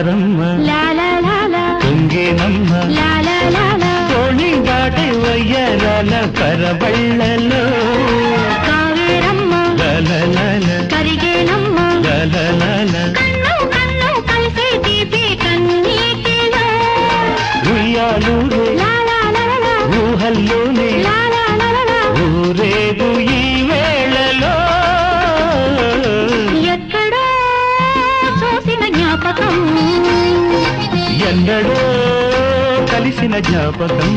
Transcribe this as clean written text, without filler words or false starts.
జారమ్మ తుంగేనమ్మ తోణి దాటి వయ్యరాల పరబళ్ళలో కావేరమ్మ కరిగేనమ్మ కన్ను కన్ను కలిసే తీపి కన్నీటిలో ఉయ్యాలూరే ఊహల్లోనే ఊరేగు ఈ వేళలో ఎక్కడో చూసిన జ్ఞాపకం ఎన్నడో కలిసిన జ్ఞాపకం